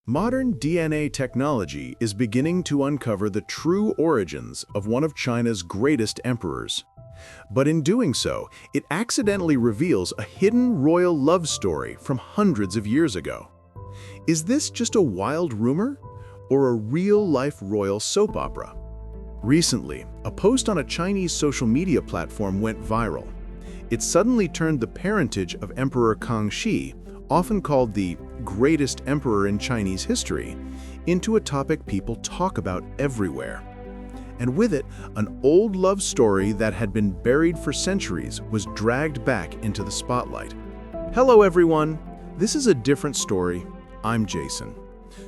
Modern DNA technology is beginning to uncover the true origins of one of China's greatest emperors. But in doing so, it accidentally reveals a hidden royal love story from hundreds of years ago. Is this just a wild rumor or a real-life royal soap opera? Recently, a post on a Chinese social media platform went viral. It suddenly turned the parentage of Emperor Kangxi, often called the greatest emperor in Chinese history, into a topic people talk about everywhere. And with it, an old love story that had been buried for centuries was dragged back into the spotlight. Hello everyone, this is a different story. I'm Jason.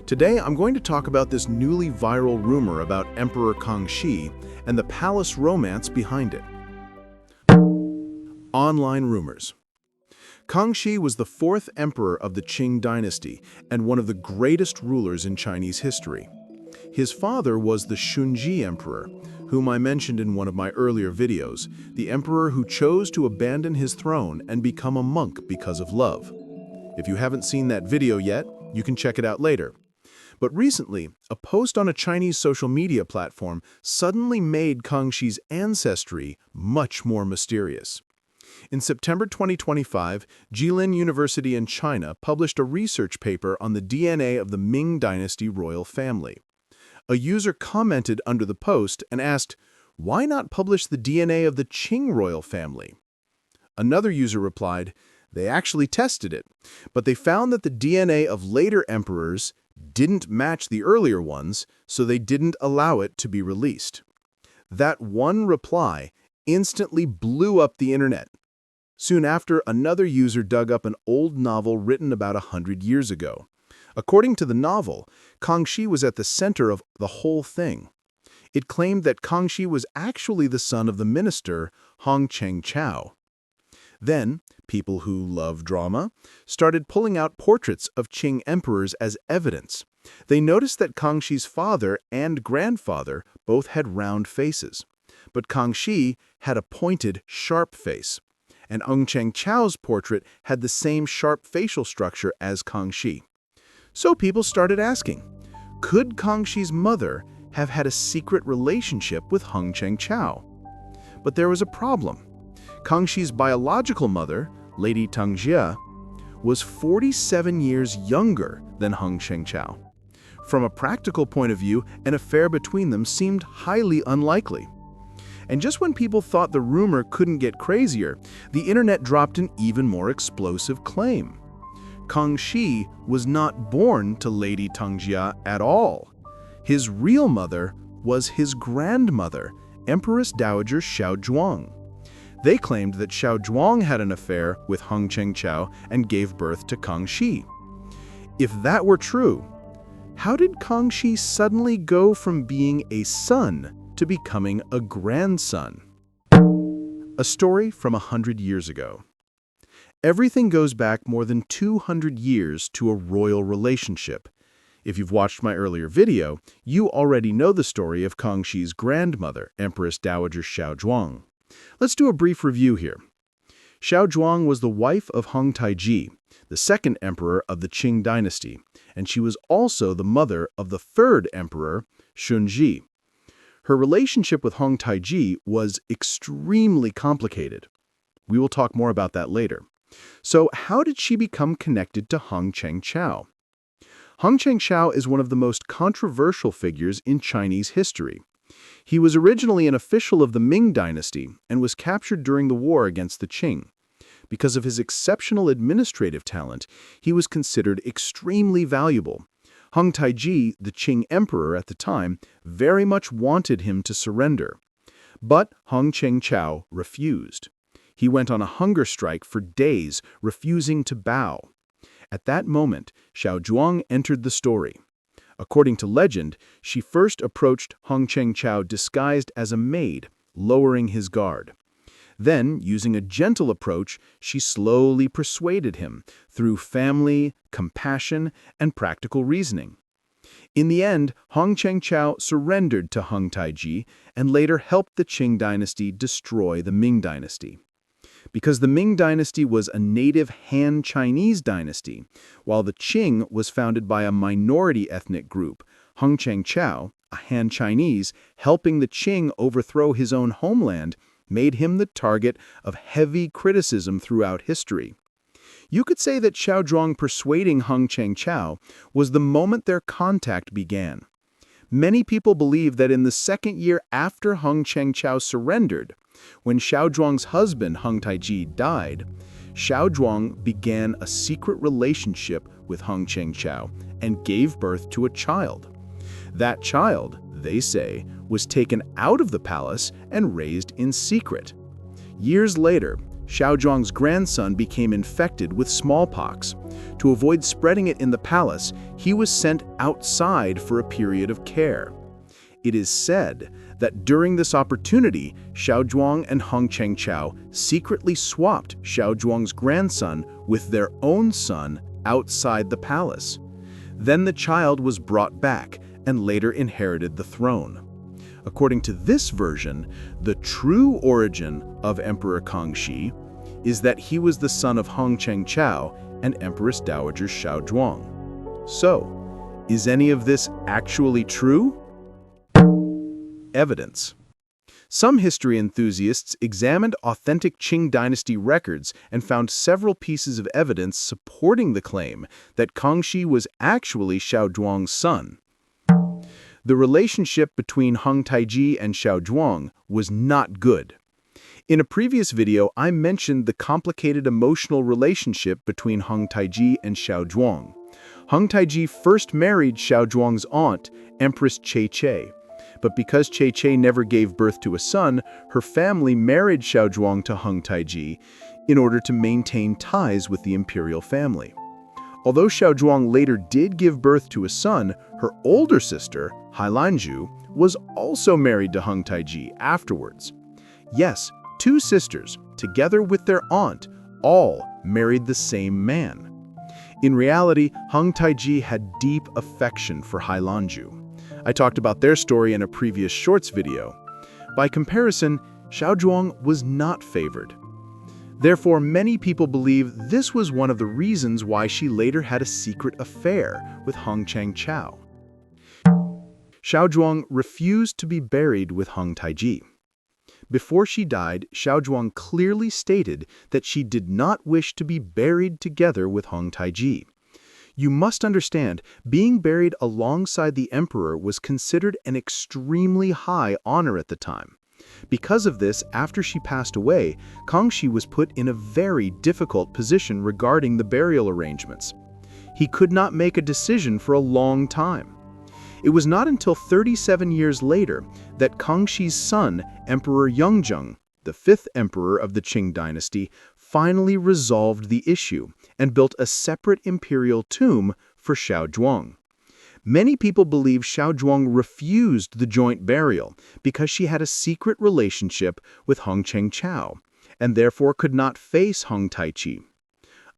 Today I'm going to talk about this newly viral rumor about Emperor Kangxi and the palace romance behind it. Online rumors. Kangxi was the fourth emperor of the Qing Dynasty and one of the greatest rulers in Chinese history. His father was the Shunji Emperor, whom I mentioned in one of my earlier videos, the emperor who chose to abandon his throne and become a monk because of love. If you haven't seen that video yet, you can check it out later. But recently, a post on a Chinese social media platform suddenly made Kangxi's ancestry much more mysterious. In September 2025, Jilin University in China published a research paper on the DNA of the Ming Dynasty royal family. A user commented under the post and asked, "Why not publish the DNA of the Qing royal family?" Another user replied, "They actually tested it, but they found that the DNA of later emperors didn't match the earlier ones, so they didn't allow it to be released." That one reply instantly blew up the internet. Soon after, another user dug up an old novel written about 100 years ago. According to the novel, Kangxi was at the center of the whole thing. It claimed that Kangxi was actually the son of the minister Hong Chengchou. Then, people who love drama started pulling out portraits of Qing emperors as evidence. They noticed that Kangxi's father and grandfather both had round faces, but Kangxi had a pointed, sharp face, and Hong Chengchou's portrait had the same sharp facial structure as Kangxi. So people started asking, could Kangxi's mother have had a secret relationship with Hong Chengchou? But there was a problem. Kangxi's biological mother, Lady Tangjia, was 47 years younger than Hong Chengchou. From a practical point of view, an affair between them seemed highly unlikely. And just when people thought the rumor couldn't get crazier, the internet dropped an even more explosive claim. Kangxi was not born to Lady Tangjia at all. His real mother was his grandmother, Empress Dowager Xiaozhuang. They claimed that Xiaozhuang had an affair with Hong Chengchou and gave birth to Kangxi. If that were true, how did Kangxi suddenly go from being a son to becoming a grandson? A story from 100 years ago. Everything goes back more than 200 years to a royal relationship. If you've watched my earlier video, you already know the story of Kangxi's grandmother, Empress Dowager Xiaozhuang. Let's do a brief review here. Xiaozhuang was the wife of Hong Taiji, the second emperor of the Qing Dynasty, and she was also the mother of the third emperor, Shunji. Her relationship with Hong Taiji was extremely complicated. We will talk more about that later. So how did she become connected to Hong Chengchou? Hong Chengchou is one of the most controversial figures in Chinese history. He was originally an official of the Ming Dynasty and was captured during the war against the Qing. Because of his exceptional administrative talent, he was considered extremely valuable. Hong Taiji, the Qing emperor at the time, very much wanted him to surrender. But Hong Chengchou refused. He went on a hunger strike for days, refusing to bow. At that moment, Xiaozhuang entered the story. According to legend, she first approached Hong Chengchou disguised as a maid, lowering his guard. Then, using a gentle approach, she slowly persuaded him through family, compassion, and practical reasoning. In the end, Hong Chengchou surrendered to Hong Taiji and later helped the Qing dynasty destroy the Ming dynasty. because the Ming dynasty was a native Han Chinese dynasty, while the Qing was founded by a minority ethnic group, Hong Chengchou, a Han Chinese, helping the Qing overthrow his own homeland, made him the target of heavy criticism throughout history. You could say that Xiaozhuang persuading Hong Chengchou was the moment their contact began. Many people believe that in the second year after Hong Chengchou surrendered, when Xiaozhuang's husband Hong Taiji died, Xiaozhuang began a secret relationship with Hong Chengchou and gave birth to a child. That child, they say, was taken out of the palace and raised in secret. Years later, Xiaozhuang's grandson became infected with smallpox. To avoid spreading it in the palace, he was sent outside for a period of care. It is said that during this opportunity, Xiaozhuang and Hong Chengchou secretly swapped Xiaozhuang's grandson with their own son outside the palace. Then the child was brought back and later inherited the throne. According to this version, the true origin of Emperor Kangxi is that he was the son of Hong Chengchou and Empress Dowager Xiaozhuang. So, is any of this actually true? Evidence. Some history enthusiasts examined authentic Qing Dynasty records and found several pieces of evidence supporting the claim that Kangxi was actually Xiaozhuang's son. The relationship between Hong Taiji and Xiaozhuang was not good. In a previous video, I mentioned the complicated emotional relationship between Hong Taiji and Xiaozhuang. Hong Taiji first married Xiaozhuang's aunt, Empress Che, but because Che never gave birth to a son, her family married Xiaozhuang to Hong Taiji in order to maintain ties with the imperial family. Although Xiaozhuang later did give birth to a son, her older sister, Hailanju, was also married to Hong Taiji afterwards. Yes, two sisters, together with their aunt, all married the same man. In reality, Hong Taiji had deep affection for Hailanju. I talked about their story in a previous shorts video. By comparison, Xiaozhuang was not favored. Therefore, many people believe this was one of the reasons why she later had a secret affair with Hong Chengchou. Xiaozhuang refused to be buried with Hong Taiji. Before she died, Xiaozhuang clearly stated that she did not wish to be buried together with Hong Taiji. You must understand, being buried alongside the emperor was considered an extremely high honor at the time. Because of this, after she passed away, Kangxi was put in a very difficult position regarding the burial arrangements. He could not make a decision for a long time. It was not until 37 years later that Kangxi's son, Emperor Yongzheng, the fifth emperor of the Qing Dynasty, finally resolved the issue and built a separate imperial tomb for Xiaozhuang. Many people believe Xiaozhuang refused the joint burial because she had a secret relationship with Hong Chengchou and therefore could not face Hong Taiji.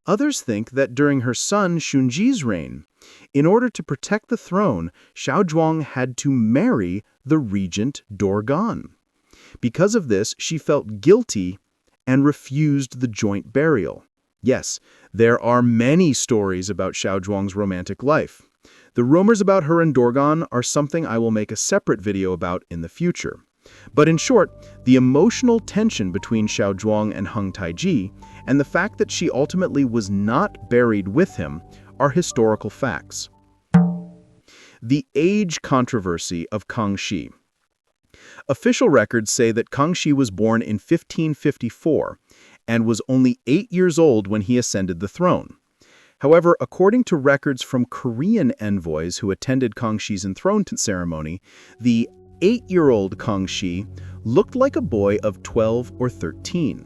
Others think that during her son Xunji's reign, in order to protect the throne, Xiaozhuang had to marry the regent Dorgan. Because of this, she felt guilty and refused the joint burial. Yes, there are many stories about Xiaozhuang's romantic life. The rumors about her and Dorgan are something I will make a separate video about in the future. But in short, the emotional tension between Xiaozhuang and Hong Taiji, and the fact that she ultimately was not buried with him, are historical facts. The age controversy of Kangxi. Official records say that Kangxi was born in 1554 and was only 8 years old when he ascended the throne. However, according to records from Korean envoys who attended Kangxi's enthronement ceremony, the 8-year-old Kangxi looked like a boy of 12 or 13.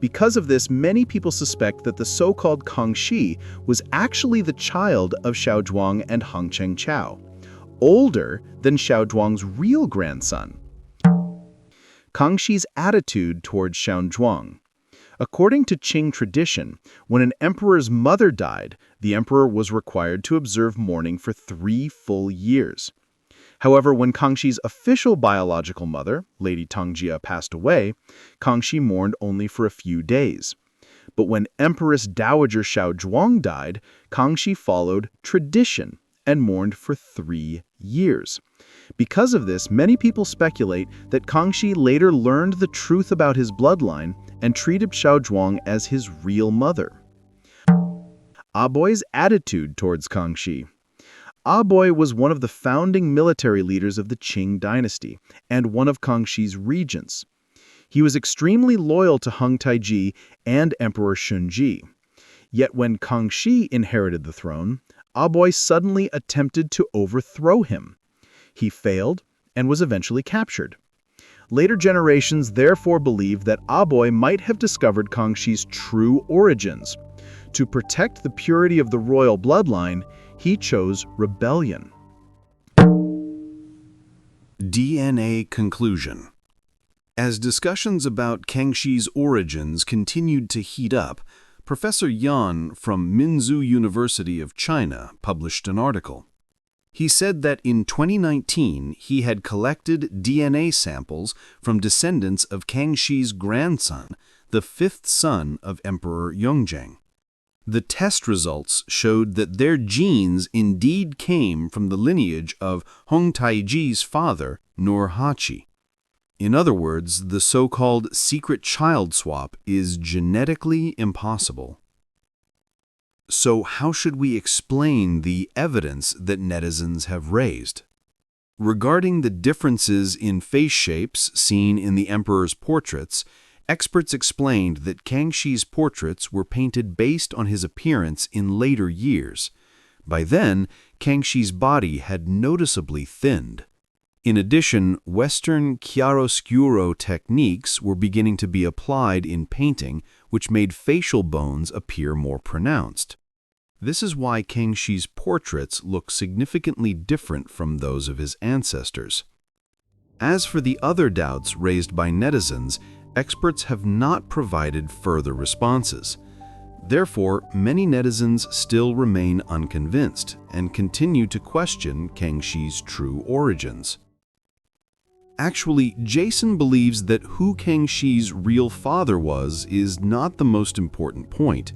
Because of this, many people suspect that the so-called Kangxi was actually the child of Xiaozhuang and Hong Chengchou, older than Xiaozhuang's real grandson. Kangxi's attitude towards Xiaozhuang. According to Qing tradition, when an emperor's mother died, the emperor was required to observe mourning for 3 full years. However, when Kangxi's official biological mother, Lady Tangjia, passed away, Kangxi mourned only for a few days. But when Empress Dowager Xiaozhuang died, Kangxi followed tradition and mourned for 3 years. Because of this, many people speculate that Kangxi later learned the truth about his bloodline and treated Xiaozhuang as his real mother. Aboi's attitude towards Kangxi. Aboi was one of the founding military leaders of the Qing Dynasty and one of Kangxi's regents. He was extremely loyal to Hong Taiji and Emperor Shunji. Yet when Kangxi inherited the throne, Aboi suddenly attempted to overthrow him. He failed and was eventually captured. Later generations therefore believed that Aboi might have discovered Kangxi's true origins. To protect the purity of the royal bloodline, he chose rebellion. DNA conclusion. As discussions about Kangxi's origins continued to heat up, Professor Yan from Minzu University of China published an article. He said that in 2019 he had collected DNA samples from descendants of Kangxi's grandson, the 5th son of Emperor Yongjing. The test results showed that their genes indeed came from the lineage of Hong Taiji's father, Nurhaci. In other words, the so-called secret child swap is genetically impossible. So how should we explain the evidence that netizens have raised? Regarding the differences in face shapes seen in the emperor's portraits, experts explained that Kangxi's portraits were painted based on his appearance in later years. By then, Kangxi's body had noticeably thinned. In addition, Western chiaroscuro techniques were beginning to be applied in painting, which made facial bones appear more pronounced. This is why Kangxi's portraits look significantly different from those of his ancestors. As for the other doubts raised by netizens, experts have not provided further responses. Therefore, many netizens still remain unconvinced and continue to question Kangxi's true origins. Actually, Jason believes that who Kangxi's real father was is not the most important point.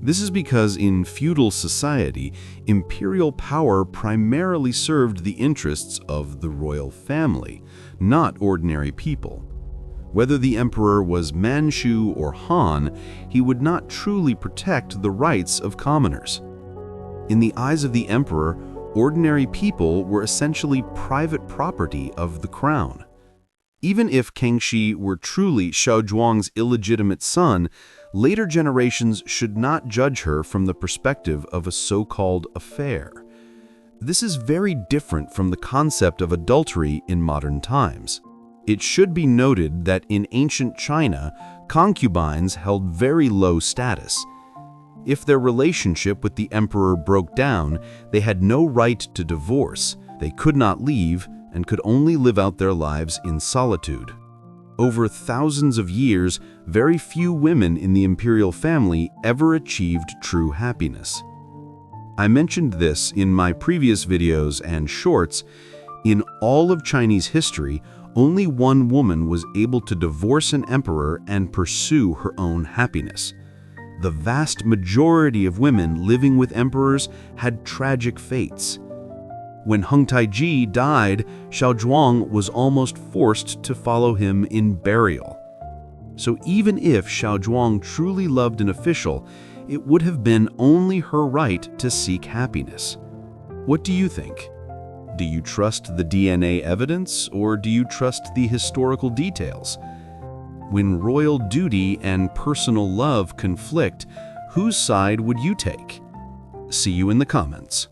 This is because in feudal society, imperial power primarily served the interests of the royal family, not ordinary people. Whether the emperor was Manchu or Han, he would not truly protect the rights of commoners. In the eyes of the emperor, ordinary people were essentially private property of the crown. Even if Kangxi were truly Xiaozhuang's illegitimate son, later generations should not judge her from the perspective of a so-called affair. This is very different from the concept of adultery in modern times. It should be noted that in ancient China, concubines held very low status. If their relationship with the emperor broke down, they had no right to divorce, they could not leave, and could only live out their lives in solitude. Over thousands of years, very few women in the imperial family ever achieved true happiness. I mentioned this in my previous videos and shorts. In all of Chinese history, only one woman was able to divorce an emperor and pursue her own happiness. The vast majority of women living with emperors had tragic fates. When Hong Taiji died, Xiaozhuang was almost forced to follow him in burial. So even if Xiaozhuang truly loved an official, it would have been only her right to seek happiness. What do you think? Do you trust the DNA evidence, or do you trust the historical details? When royal duty and personal love conflict, whose side would you take? See you in the comments.